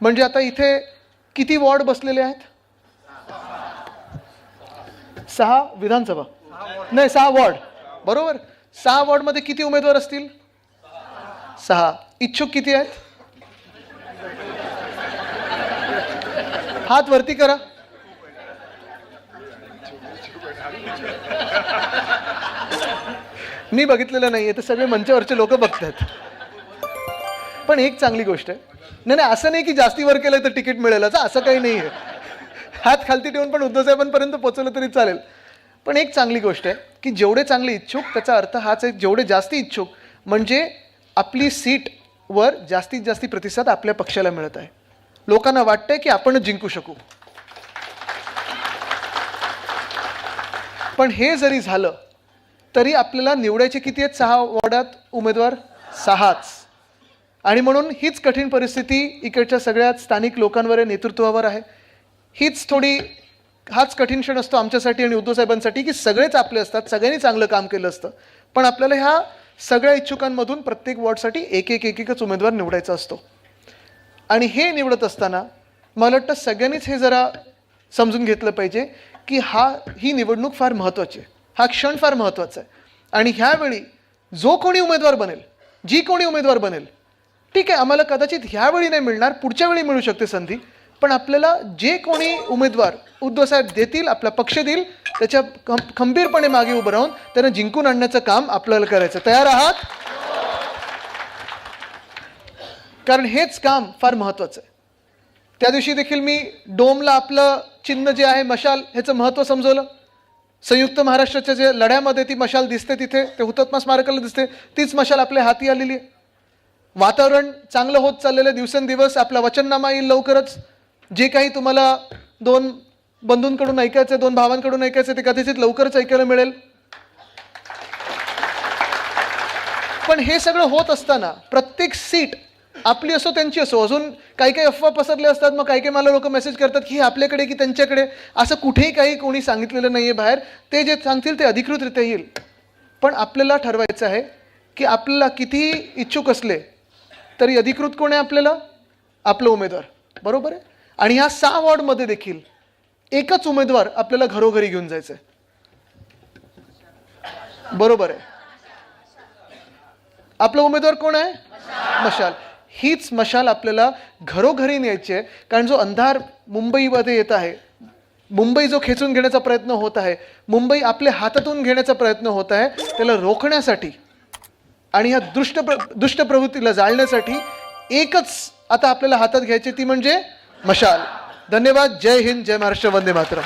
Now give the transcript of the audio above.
म्हणजे आता इथे किती वॉर्ड बसलेले आहेत? 6 विधानसभा नाही 6 वॉर्ड, बरोबर. 6 वॉर्डमध्ये किती उमेदवार असतील? 6. इच्छुक किती आहेत? हात वरती करा. मी बघितलेलं नाहीये, तर सगळे मंचावरचे लोक बघतात. पण एक चांगली गोष्ट आहे, नाही असं नाही की जास्ती वर केलं तर तिकीट मिळेल, असं काही नाही आहे. हात खालती ठेवून पण उद्धव साहेबांपर्यंत पोहोचवलं तरी चालेल. पण एक चांगली गोष्ट आहे की जेवढे चांगले इच्छुक, त्याचा अर्थ हाच आहे, जेवढे जास्ती इच्छुक म्हणजे आपली सीटवर जास्तीत जास्त प्रतिसाद आपल्या पक्षाला मिळत आहे. लोकांना वाटतंय की आपणच जिंकू शकू. पण हे जरी झालं तरी आपल्याला निवडायचे किती आहेत? 6 वॉर्डात उमेदवार 6च. आणि म्हणून हीच कठीण परिस्थिती इकडच्या सगळ्या स्थानिक लोकांवर आहे, नेतृत्वावर आहे. हाच कठीण क्षण असतो आमच्यासाठी आणि उद्धव साहेबांसाठी की सगळेच आपले असतात, सगळ्यांनी चांगलं काम केलं असतं, पण आपल्याला ह्या सगळ्या इच्छुकांमधून प्रत्येक वॉर्डसाठी एकच उमेदवार निवडायचा असतो. आणि हे निवडत असताना मला वाटतं सगळ्यांनीच हे जरा समजून घेतलं पाहिजे की ही निवडणूक फार महत्त्वाची आहे, हा क्षण फार महत्त्वाचा आहे. आणि ह्यावेळी जो कोणी उमेदवार बनेल, जी कोणी उमेदवार बनेल, ठीक आहे, आम्हाला कदाचित ह्यावेळी नाही मिळणार, पुढच्या वेळी मिळू शकते संधी, पण आपल्याला जे कोणी उमेदवार उद्धव साहेब देतील, आपला पक्ष देईल, त्याच्या खंबीरपणे मागे उभं राहून त्यांना जिंकून आणण्याचं काम आपल्याला करायचं. तयार आहात? कारण हेच काम फार महत्त्वाचं आहे. त्या दिवशी देखील मी डोमला आपलं चिन्ह जे आहे मशाल, ह्याचं महत्त्व समजवलं. संयुक्त महाराष्ट्राच्या जे लढ्यामध्ये ती मशाल दिसते, तिथे ते हुतात्मा स्मारकाला दिसते, तीच मशाल आपल्या हाती आलेली आहे. वातावरण चांगलं होत चाललेलं दिवसेंदिवस. आपला वचननामा येईल लवकरच. जे काही तुम्हाला 2 बंधूंकडून ऐकायचं, 2 भावांकडून ऐकायचं, ते कदाचित लवकरच ऐकायला मिळेल. पण हे सगळं होत असताना प्रत्येक सीट आपली असो त्यांची असो, अजून काही अफवा पसरले असतात. मग काही मला लोक मेसेज करतात की हे आपल्याकडे की त्यांच्याकडे, असं कुठेही काही कोणी सांगितलेलं नाहीये बाहेर. ते जे सांगतील ते अधिकृतरित्या येईल. पण आपल्याला ठरवायचं आहे की आपल्याला कितीही इच्छुक असले तरी अधिकृत कोण आहे आपल्याला? आपलं उमेदवार, बरोबर आहे. आणि ह्या 6 वॉर्डमध्ये देखील एकच उमेदवार आपल्याला घरोघरी घेऊन जायचं आहे, बरोबर आहे. आपला उमेदवार कोण आहे? मशाल. हीच मशाल आपल्याला घरोघरी न्यायची आहे. कारण जो अंधार मुंबईमध्ये येत आहे, मुंबई जो खेचून घेण्याचा प्रयत्न होत आहे, मुंबई आपल्या हातातून घेण्याचा प्रयत्न होत आहे, त्याला रोखण्यासाठी आणि ह्या दुष्ट प्रवृत्तीला जाळण्यासाठी एकच आता आपल्याला हातात घ्यायची, ती म्हणजे मशाल. धन्यवाद. जय हिंद, जय महाराष्ट्र, वंदे मातरम.